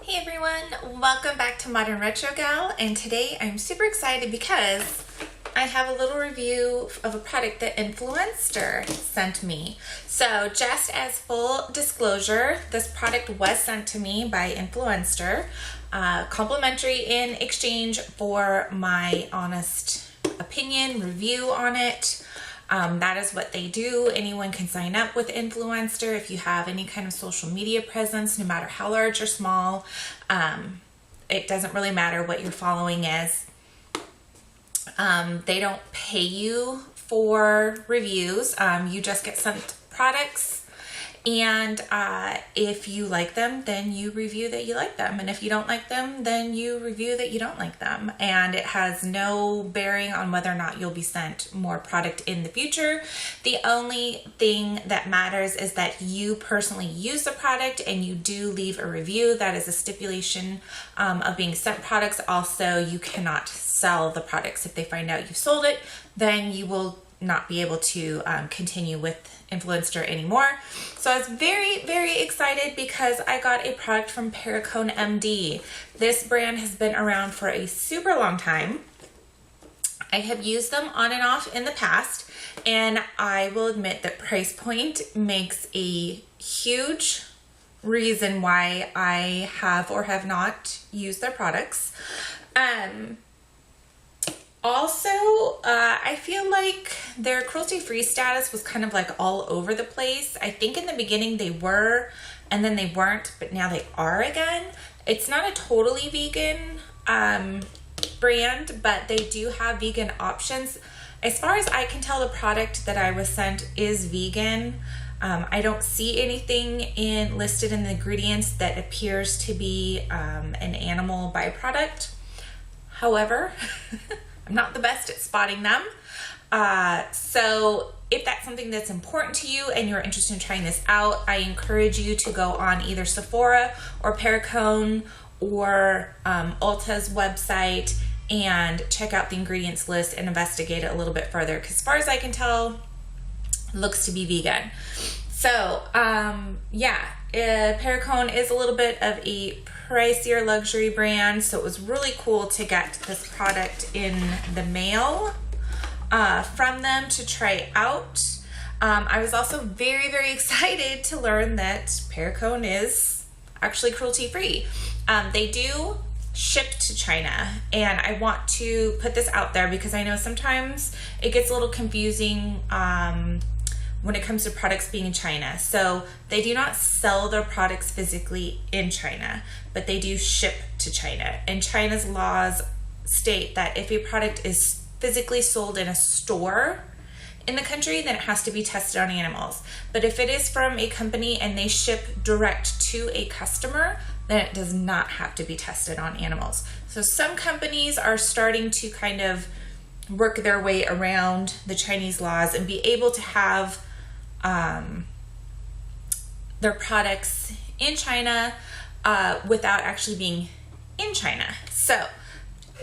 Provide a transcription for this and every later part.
Hey everyone, welcome back to Modern Retro Gal, and today I'm super excited because I have a little review of a product that Influenster sent me. So just as full disclosure, this product was sent to me by Influenster, complimentary in exchange for my honest opinion, review on it. That is what they do. Anyone can sign up with Influenster if you have any kind of social media presence, no matter how large or small. It doesn't really matter what your following is. They don't pay you for reviews. You just get sent products, and if you like them, then you review that you like them, and if you don't like them, then you review that you don't like them. And it has no bearing on whether or not you'll be sent more product in the future. The only thing that matters is that you personally use the product and you do leave a review. That is a stipulation of being sent products. Also, you cannot sell the products. If they find out you've sold it, then you will not be able to continue with Influenster anymore. So I was very, very excited because I got a product from Perricone MD. This brand has been around for a super long time. I have used them on and off in the past, and I will admit that price point makes a huge reason why I have or have not used their products. Also, I feel like their cruelty-free status was kind of like all over the place. I think in the beginning they were, and then they weren't, but now they are again. It's not a totally vegan brand, but they do have vegan options. As far as I can tell, the product that I was sent is vegan. I don't see anything listed in the ingredients that appears to be an animal byproduct. However, I'm not the best at spotting them. So if that's something that's important to you and you're interested in trying this out, I encourage you to go on either Sephora or Perricone or Ulta's website and check out the ingredients list and investigate it a little bit further. Because as far as I can tell, it looks to be vegan. So Perricone is a little bit of a pricier luxury brand, so it was really cool to get this product in the mail from them to try out. I was also very, very excited to learn that Perricone is actually cruelty-free. They do ship to China, and I want to put this out there because I know sometimes it gets a little confusing when it comes to products being in China. So they do not sell their products physically in China, but they do ship to China. And China's laws state that if a product is physically sold in a store in the country, then it has to be tested on animals. But if it is from a company and they ship direct to a customer, then it does not have to be tested on animals. So some companies are starting to kind of work their way around the Chinese laws and be able to have their products in China without actually being in China. So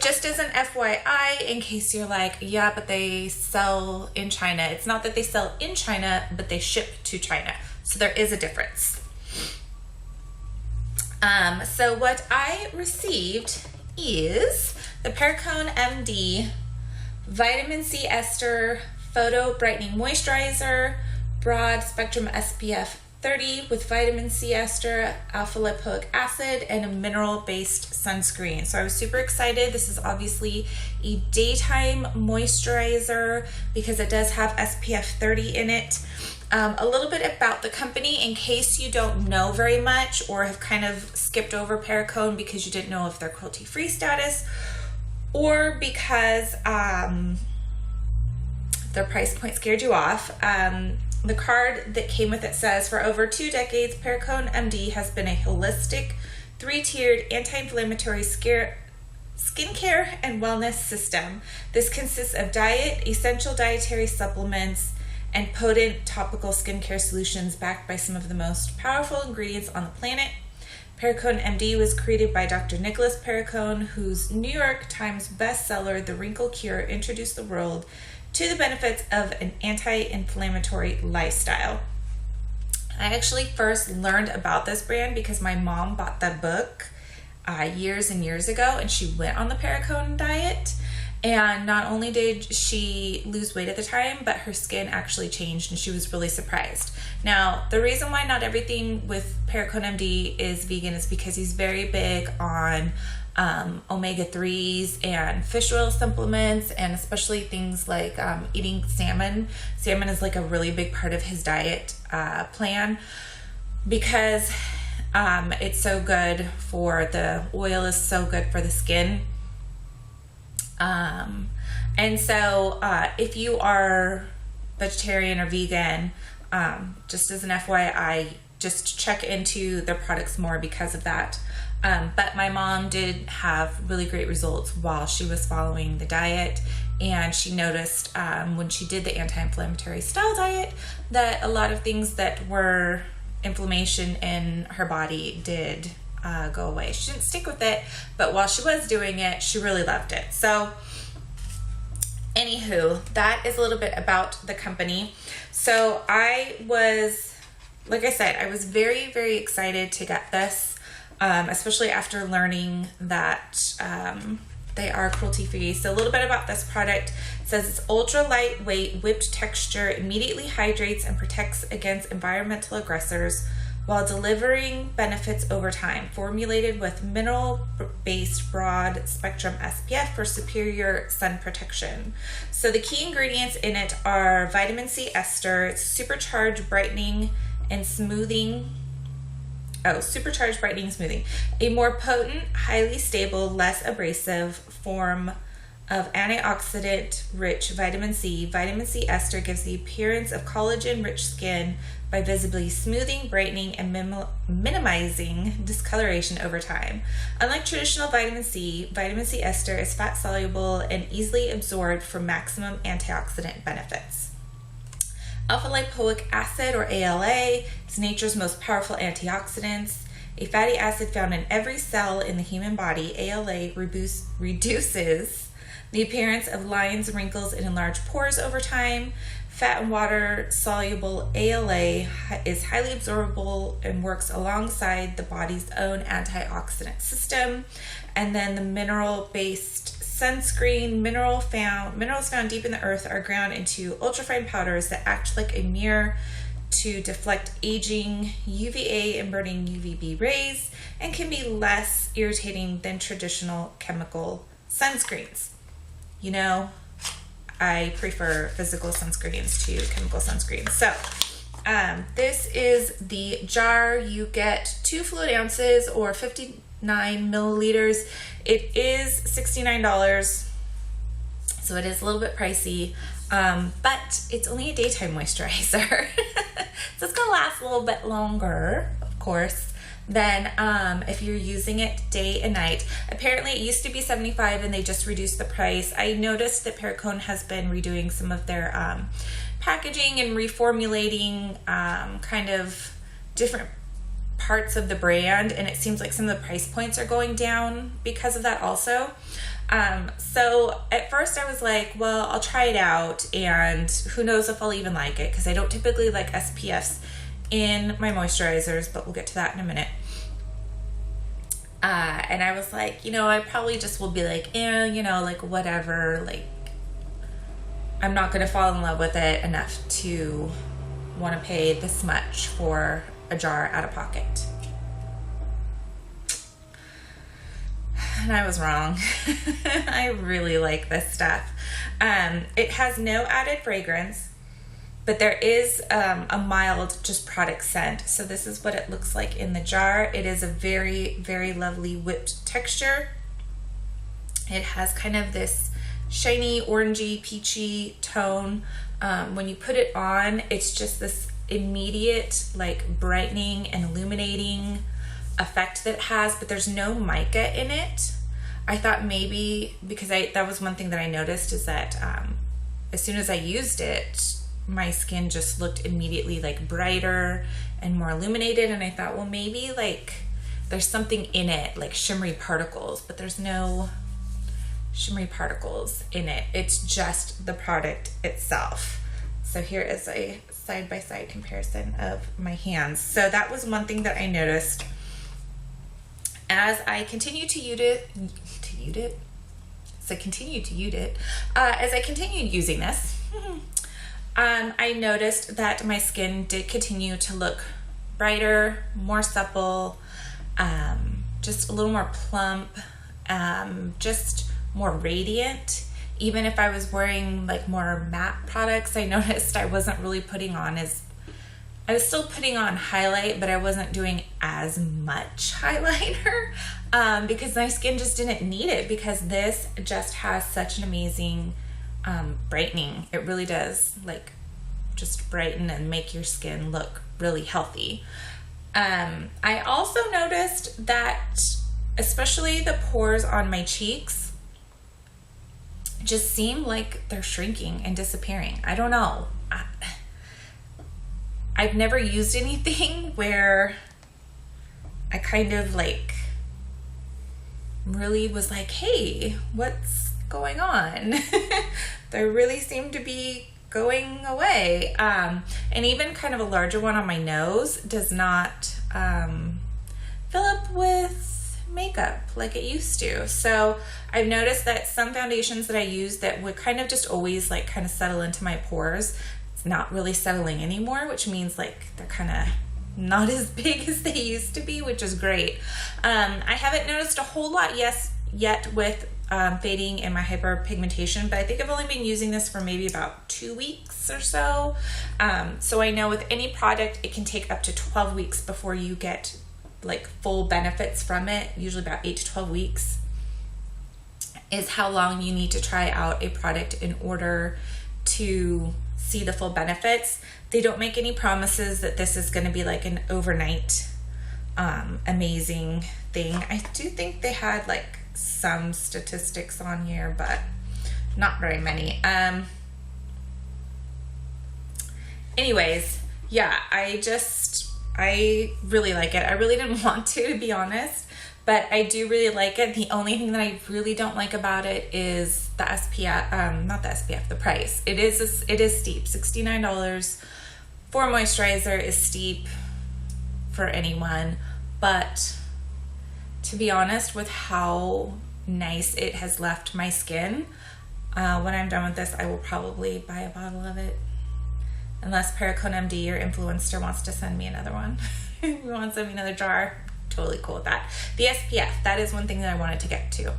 just as an FYI, in case you're like, yeah, but they sell in China. It's not that they sell in China, but they ship to China. So there is a difference. So what I received is the Perricone MD Vitamin C Ester Photo-Brightening Moisturizer, broad spectrum SPF 30 with vitamin C ester, alpha lipoic acid, and a mineral-based sunscreen. So I was super excited. This is obviously a daytime moisturizer because it does have SPF 30 in it. A little bit about the company in case you don't know very much or have kind of skipped over Perricone because you didn't know if they're cruelty-free status or because their price point scared you off. The card that came with it says, for over 2 decades, Perricone MD has been a holistic, 3-tiered anti-inflammatory skincare and wellness system. This consists of diet, essential dietary supplements, and potent topical skincare solutions backed by some of the most powerful ingredients on the planet. Perricone MD was created by Dr. Nicholas Perricone, whose New York Times bestseller, The Wrinkle Cure, introduced the world to the benefits of an anti-inflammatory lifestyle. I actually first learned about this brand because my mom bought the book years and years ago, and she went on the Perricone diet. And not only did she lose weight at the time, but her skin actually changed, and she was really surprised. Now, the reason why not everything with Perricone MD is vegan is because he's very big on omega-3s and fish oil supplements, and especially things like eating salmon. Salmon is like a really big part of his diet plan, because it's so good for the oil, is so good for the skin. And so if you are vegetarian or vegan, just as an FYI, just check into their products more because of that. But my mom did have really great results while she was following the diet, and she noticed when she did the anti-inflammatory style diet that a lot of things that were inflammation in her body did go away. She didn't stick with it, but while she was doing it, she really loved it. So anywho, that is a little bit about the company. So I was, like I said, I was very, very excited to get this, especially after learning that they are cruelty-free. So a little bit about this product. It says it's ultra lightweight, whipped texture, immediately hydrates and protects against environmental aggressors while delivering benefits over time. Formulated with mineral-based broad spectrum SPF for superior sun protection. So the key ingredients in it are vitamin C ester, it's supercharged brightening and smoothing. Supercharged brightening and smoothing. A more potent, highly stable, less abrasive form of antioxidant-rich vitamin C. Vitamin C ester gives the appearance of collagen-rich skin by visibly smoothing, brightening, and minimizing discoloration over time. Unlike traditional vitamin C ester is fat-soluble and easily absorbed for maximum antioxidant benefits. Alpha-lipoic acid, or ALA, is nature's most powerful antioxidants. A fatty acid found in every cell in the human body. ALA reduces the appearance of lines, wrinkles, and enlarged pores over time. Fat and water soluble ALA is highly absorbable and works alongside the body's own antioxidant system. And then the mineral-based sunscreen. Minerals found deep in the earth are ground into ultrafine powders that act like a mirror to deflect aging UVA and burning UVB rays, and can be less irritating than traditional chemical sunscreens. You know, I prefer physical sunscreens to chemical sunscreens. So this is the jar. You get 2 fluid ounces or 59 milliliters. It is $69, so it is a little bit pricey, but it's only a daytime moisturizer. So it's gonna last a little bit longer, of course, than if you're using it day and night. Apparently it used to be $75 and they just reduced the price. I noticed that Perricone has been redoing some of their packaging and reformulating kind of different parts of the brand, and it seems like some of the price points are going down because of that also. So at first I was like, well, I'll try it out, and who knows if I'll even like it, because I don't typically like SPFs in my moisturizers, but we'll get to that in a minute. And I was like, you know, I probably just will be like, you know, like whatever, like I'm not going to fall in love with it enough to want to pay this much for a jar out of pocket. And I was wrong. I really like this stuff. It has no added fragrance, but there is a mild just product scent. So this is what it looks like in the jar. It is a very, very lovely whipped texture. It has kind of this shiny, orangey, peachy tone. When you put it on, it's just this immediate like brightening and illuminating effect that it has, but there's no mica in it. I thought maybe, because that was one thing that I noticed, is that as soon as I used it, my skin just looked immediately like brighter and more illuminated, and I thought, well, maybe like there's something in it, like shimmery particles, but there's no shimmery particles in it. It's just the product itself. So here is a side-by-side comparison of my hands. So that was one thing that I noticed. as I continue to use it, as I continued using this, I noticed that my skin did continue to look brighter, more supple, just a little more plump, just more radiant. Even if I was wearing like more matte products, I noticed I wasn't really putting on I was still putting on highlight, but I wasn't doing as much highlighter because my skin just didn't need it, because this just has such an amazing brightening. It really does like just brighten and make your skin look really healthy. I also noticed that especially the pores on my cheeks just seem like they're shrinking and disappearing. I don't know. I've never used anything where I kind of like really was like, hey, what's going on? They really seem to be going away. And even kind of a larger one on my nose does not fill up with makeup like it used to. So I've noticed that some foundations that I use that would kind of just always like kind of settle into my pores, it's not really settling anymore, which means like they're kind of not as big as they used to be, which is great. I haven't noticed a whole lot yet with fading in my hyperpigmentation, but I think I've only been using this for maybe about 2 weeks or so. So I know with any product, it can take up to 12 weeks before you get like full benefits from it. Usually about 8 to 12 weeks is how long you need to try out a product in order to see the full benefits. They don't make any promises that this is going to be like an overnight amazing thing. I do think they had like some statistics on here, but not very many. Anyways, yeah, I really like it. I really didn't want to be honest, but I do really like it. The only thing that I really don't like about it is the SPF, not the SPF, the price. It is steep. $69 for moisturizer is steep for anyone, but to be honest, with how nice it has left my skin, when I'm done with this, I will probably buy a bottle of it. Unless Perricone MD or Influenster wants to send me another one. If you want to send me another jar, totally cool with that. The SPF, that is one thing that I wanted to get to.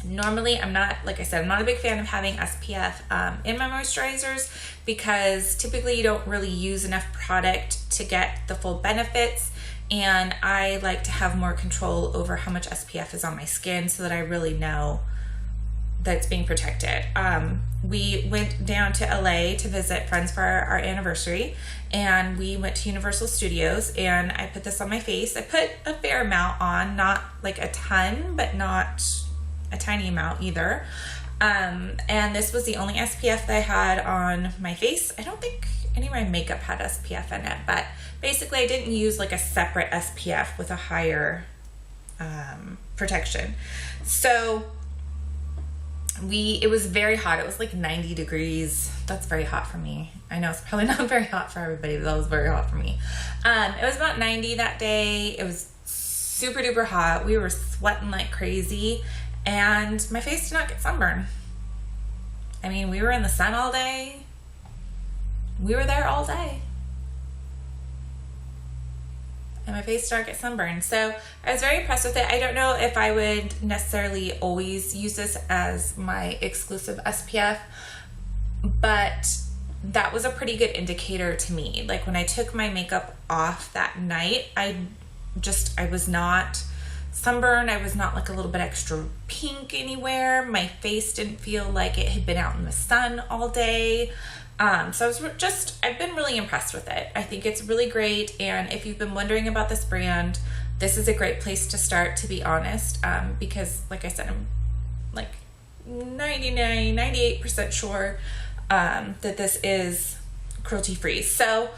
Normally, I'm not, like I said, I'm not a big fan of having SPF in my moisturizers because typically you don't really use enough product to get the full benefits. And I like to have more control over how much SPF is on my skin so that I really know that it's being protected. We went down to LA to visit friends for our anniversary, and we went to Universal Studios, and I put this on my face. I put a fair amount on, not like a ton, but not a tiny amount either. And this was the only SPF that I had on my face. I don't think any of my makeup had SPF in it, but basically I didn't use like a separate SPF with a higher protection. So it was very hot. It was like 90 degrees. That's very hot for me. I know it's probably not very hot for everybody, but that was very hot for me. It was about 90 that day. It was super duper hot. We were sweating like crazy, and my face did not get sunburned. I mean, we were in the sun all day. We were there all day, and my face did not get sunburned. So I was very impressed with it. I don't know if I would necessarily always use this as my exclusive SPF, but that was a pretty good indicator to me. Like when I took my makeup off that night, I was not sunburned. I was not like a little bit extra pink anywhere. My face didn't feel like it had been out in the sun all day. So I've been really impressed with it. I think it's really great. And if you've been wondering about this brand, this is a great place to start, to be honest, because like I said, I'm like 98% sure that this is cruelty free. So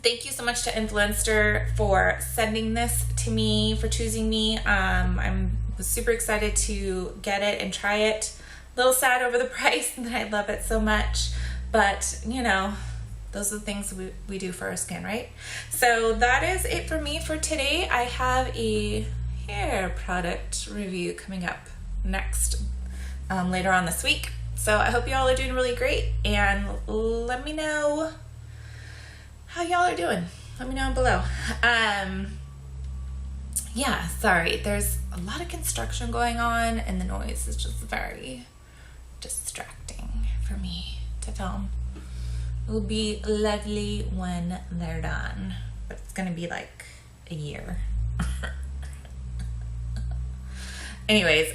thank you so much to Influenster for sending this to me, for choosing me. I was super excited to get it and try it. A little sad over the price, and I love it so much, but you know, those are the things we do for our skin, right? So that is it for me for today. I have a hair product review coming up next, later on this week. So I hope y'all are doing really great, and let me know how y'all are doing. Let me know below. Yeah, sorry, there's a lot of construction going on and the noise is just very distracting for me to film. It will be lovely when they're done, but it's gonna be like a year. Anyways,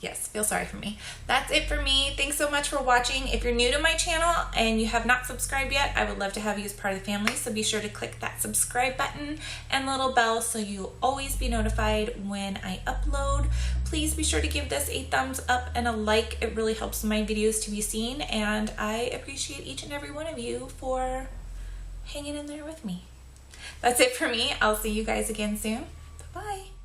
yes, feel sorry for me. That's it for me. Thanks so much for watching. If you're new to my channel and you have not subscribed yet, I would love to have you as part of the family. So be sure to click that subscribe button and little bell so you'll always be notified when I upload. Please be sure to give this a thumbs up and a like. It really helps my videos to be seen, and I appreciate each and every one of you for hanging in there with me. That's it for me. I'll see you guys again soon. Bye-bye.